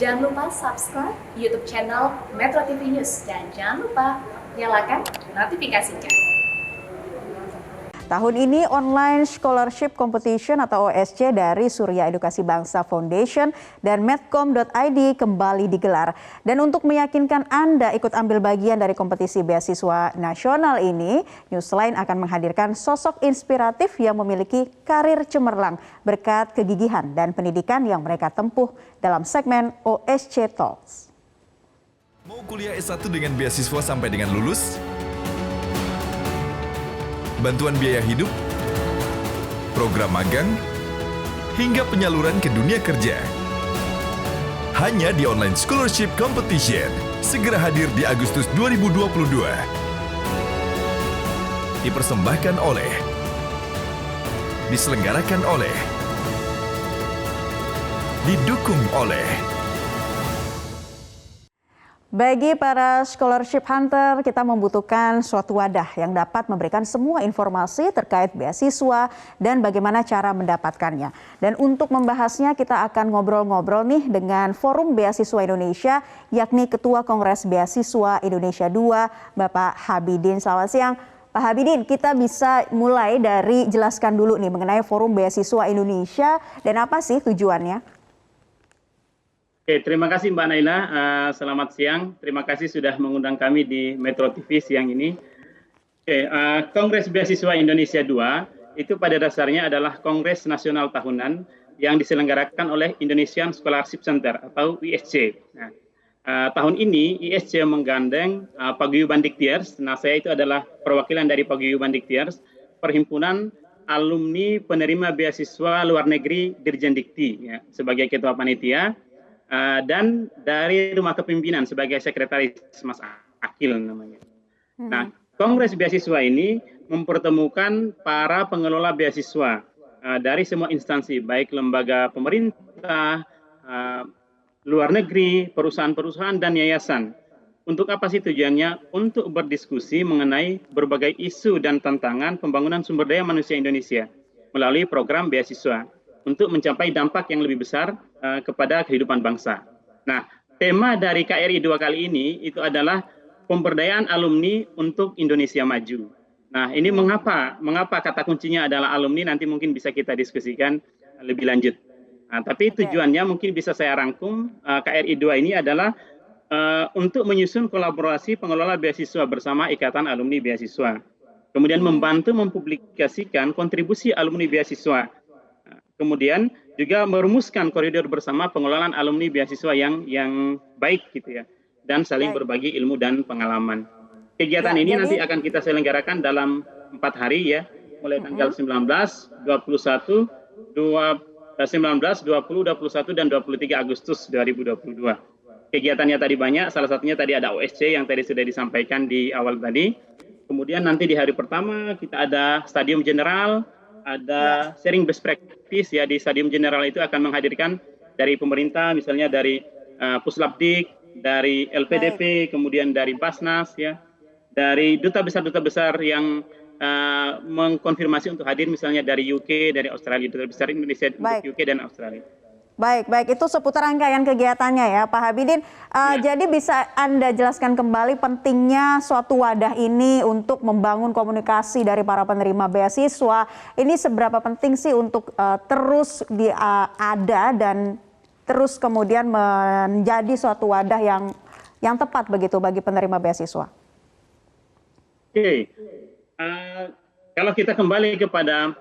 Jangan lupa subscribe YouTube channel Metro TV News dan jangan lupa nyalakan notifikasinya. Tahun ini Online Scholarship Competition atau OSC dari Surya Edukasi Bangsa Foundation dan Medcom.id kembali digelar. Dan untuk meyakinkan Anda ikut ambil bagian dari kompetisi beasiswa nasional ini, Newsline akan menghadirkan sosok inspiratif yang memiliki karir cemerlang berkat kegigihan dan pendidikan yang mereka tempuh dalam segmen OSC Talks. Mau kuliah S1 dengan beasiswa sampai dengan lulus? Bantuan biaya hidup, program magang, hingga penyaluran ke dunia kerja. Hanya di Online Scholarship Competition, segera hadir di Agustus 2022. Dipersembahkan oleh, diselenggarakan oleh, didukung oleh. Bagi para scholarship hunter, kita membutuhkan suatu wadah yang dapat memberikan semua informasi terkait beasiswa dan bagaimana cara mendapatkannya. Dan untuk membahasnya kita akan ngobrol-ngobrol nih dengan Forum Beasiswa Indonesia, yakni Ketua Kongres Beasiswa Indonesia II, Bapak Habibin. Selamat siang, Pak Habibin. Kita bisa mulai dari jelaskan dulu nih mengenai Forum Beasiswa Indonesia dan apa sih tujuannya? Oke, terima kasih Mbak Naila. Selamat siang. Terima kasih sudah mengundang kami di Metro TV siang ini. Oke, Kongres Beasiswa Indonesia II itu pada dasarnya adalah Kongres Nasional Tahunan yang diselenggarakan oleh Indonesian Scholarship Center atau ISC. Nah, tahun ini ISC menggandeng Paguyuban Diktiers. Nah, saya itu adalah perwakilan dari Paguyuban Diktiers, Perhimpunan Alumni Penerima Beasiswa Luar Negeri Dirjen Dikti, ya, sebagai ketua panitia. Dan dari Rumah Kepemimpinan sebagai sekretaris, Mas Akil namanya. Nah, Kongres Beasiswa ini mempertemukan para pengelola beasiswa dari semua instansi, baik lembaga pemerintah, luar negeri, perusahaan-perusahaan, dan yayasan. Untuk apa sih tujuannya? Untuk berdiskusi mengenai berbagai isu dan tantangan pembangunan sumber daya manusia Indonesia melalui program beasiswa, untuk mencapai dampak yang lebih besar kepada kehidupan bangsa. Nah, tema dari KRI 2 kali ini itu adalah pemberdayaan alumni untuk Indonesia maju. Nah, ini mengapa kata kuncinya adalah alumni, nanti mungkin bisa kita diskusikan lebih lanjut. Nah, tapi tujuannya mungkin bisa saya rangkum, KRI 2 ini adalah untuk menyusun kolaborasi pengelola beasiswa bersama Ikatan Alumni Beasiswa. Kemudian membantu mempublikasikan kontribusi alumni beasiswa. Kemudian juga merumuskan koridor bersama pengelolaan alumni beasiswa yang baik gitu ya, dan saling berbagi ilmu dan pengalaman. Kegiatan ini nanti akan kita selenggarakan dalam 4 hari ya, mulai tanggal 19, 21, 21, dan 23 Agustus 2022. Kegiatannya tadi banyak, salah satunya tadi ada OSC yang tadi sudah disampaikan di awal tadi. Kemudian nanti di hari pertama kita ada Stadium General, ada sharing best practice ya. Di Stadium General itu akan menghadirkan dari pemerintah, misalnya dari Puslapdik, dari LPDP, kemudian dari Basnas ya, dari duta besar yang mengkonfirmasi untuk hadir, misalnya dari UK, dari Australia, duta besar Indonesia untuk UK dan Australia. Baik, itu seputar rangkaian kegiatannya ya Pak Habibin. Jadi bisa Anda jelaskan kembali pentingnya suatu wadah ini untuk membangun komunikasi dari para penerima beasiswa. Ini seberapa penting sih untuk terus ada dan terus kemudian menjadi suatu wadah yang tepat begitu bagi penerima beasiswa? Oke, kalau kita kembali kepada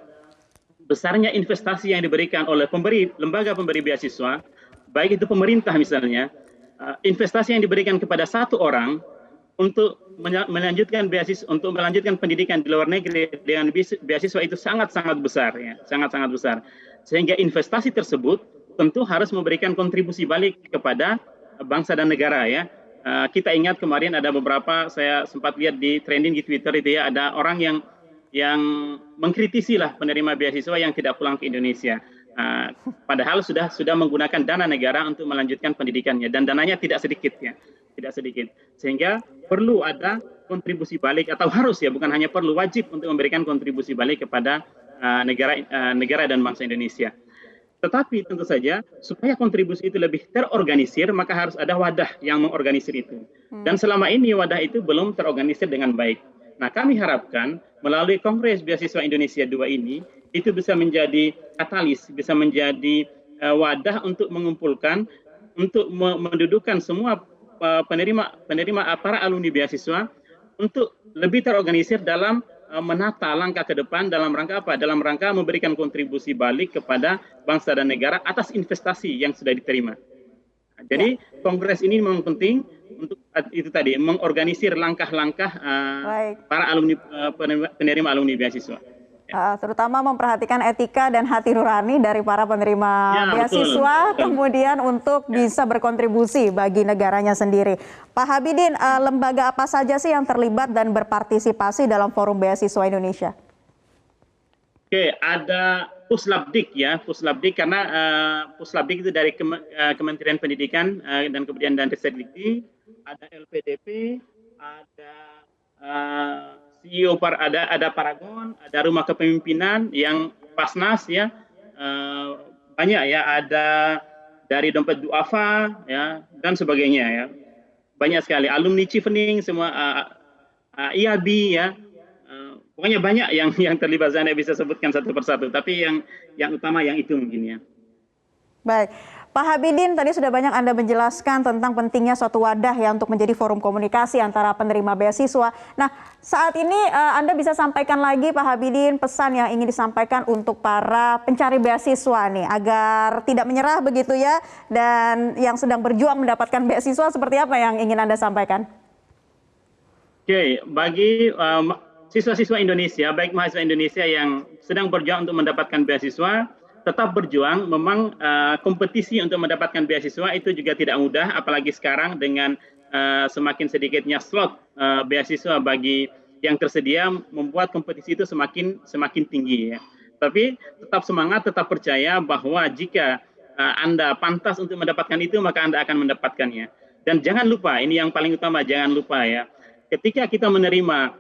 besarnya investasi yang diberikan oleh lembaga pemberi beasiswa, baik itu pemerintah misalnya, investasi yang diberikan kepada satu orang untuk melanjutkan beasiswa, untuk melanjutkan pendidikan di luar negeri dengan beasiswa itu sangat-sangat besar ya, sangat-sangat besar. Sehingga investasi tersebut tentu harus memberikan kontribusi balik kepada bangsa dan negara ya. Kita ingat kemarin ada beberapa, saya sempat lihat di trending di Twitter itu ya, ada orang yang mengkritisi lah penerima beasiswa yang tidak pulang ke Indonesia. Padahal sudah menggunakan dana negara untuk melanjutkan pendidikannya, dan dananya tidak sedikit ya, tidak sedikit. Sehingga perlu ada kontribusi balik, atau harus ya, bukan hanya perlu, wajib untuk memberikan kontribusi balik kepada negara dan bangsa Indonesia. Tetapi tentu saja supaya kontribusi itu lebih terorganisir, maka harus ada wadah yang mengorganisir itu. Dan selama ini wadah itu belum terorganisir dengan baik. Nah, kami harapkan melalui Kongres Beasiswa Indonesia 2 ini, itu bisa menjadi katalis, bisa menjadi wadah untuk mengumpulkan, untuk mendudukan semua penerima para alumni beasiswa untuk lebih terorganisir dalam menata langkah ke depan dalam rangka apa? Dalam rangka memberikan kontribusi balik kepada bangsa dan negara atas investasi yang sudah diterima. Jadi kongres ini memang penting untuk itu tadi mengorganisir langkah-langkah para alumni penerima alumni beasiswa. Terutama memperhatikan etika dan hati nurani dari para penerima beasiswa, kemudian untuk bisa berkontribusi bagi negaranya sendiri. Pak Habibin, lembaga apa saja sih yang terlibat dan berpartisipasi dalam Forum Beasiswa Indonesia? Oke, ada Puslabdik ya, Puslabdik karena Puslabdik itu dari Kementerian Pendidikan dan Kebudayaan dan Ristek-Dikti, ada LPDP, ada CEO ada Paragon, ada Rumah Kepemimpinan yang Pasnas ya, banyak ya, ada dari Dompet Duafa ya dan sebagainya ya, banyak sekali alumni Chevening semua, IAB ya, pokoknya banyak yang terlibat. Saya bisa sebutkan satu persatu, tapi yang utama yang itu mungkin ya. Baik. Pak Habibin, tadi sudah banyak Anda menjelaskan tentang pentingnya suatu wadah ya untuk menjadi forum komunikasi antara penerima beasiswa. Nah, saat ini Anda bisa sampaikan lagi Pak Habibin pesan yang ingin disampaikan untuk para pencari beasiswa nih agar tidak menyerah begitu ya, dan yang sedang berjuang mendapatkan beasiswa, seperti apa yang ingin Anda sampaikan? Oke, bagi siswa-siswa Indonesia, baik mahasiswa Indonesia yang sedang berjuang untuk mendapatkan beasiswa, tetap berjuang. Memang kompetisi untuk mendapatkan beasiswa itu juga tidak mudah, apalagi sekarang dengan semakin sedikitnya slot beasiswa bagi yang tersedia, membuat kompetisi itu semakin tinggi ya. Tapi tetap semangat, tetap percaya bahwa jika Anda pantas untuk mendapatkan itu, maka Anda akan mendapatkannya. Dan jangan lupa, ini yang paling utama, jangan lupa ya, ketika kita menerima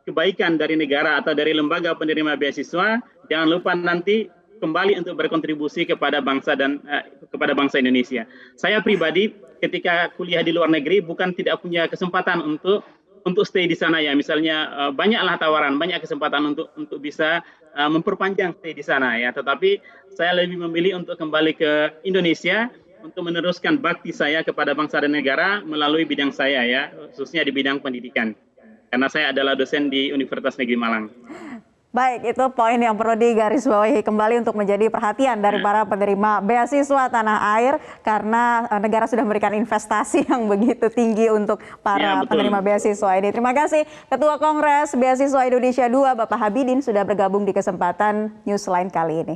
kebaikan dari negara atau dari lembaga penerima beasiswa, jangan lupa nanti kembali untuk berkontribusi kepada bangsa dan kepada bangsa Indonesia. Saya pribadi ketika kuliah di luar negeri bukan tidak punya kesempatan untuk stay di sana ya. Misalnya banyaklah tawaran, banyak kesempatan untuk bisa memperpanjang stay di sana ya. Tetapi saya lebih memilih untuk kembali ke Indonesia untuk meneruskan bakti saya kepada bangsa dan negara melalui bidang saya ya, khususnya di bidang pendidikan. Karena saya adalah dosen di Universitas Negeri Malang. Baik, itu poin yang perlu digarisbawahi kembali untuk menjadi perhatian dari para penerima beasiswa tanah air, karena negara sudah memberikan investasi yang begitu tinggi untuk para penerima beasiswa ini. Terima kasih Ketua Kongres Beasiswa Indonesia 2 Bapak Habibin sudah bergabung di kesempatan Newsline kali ini.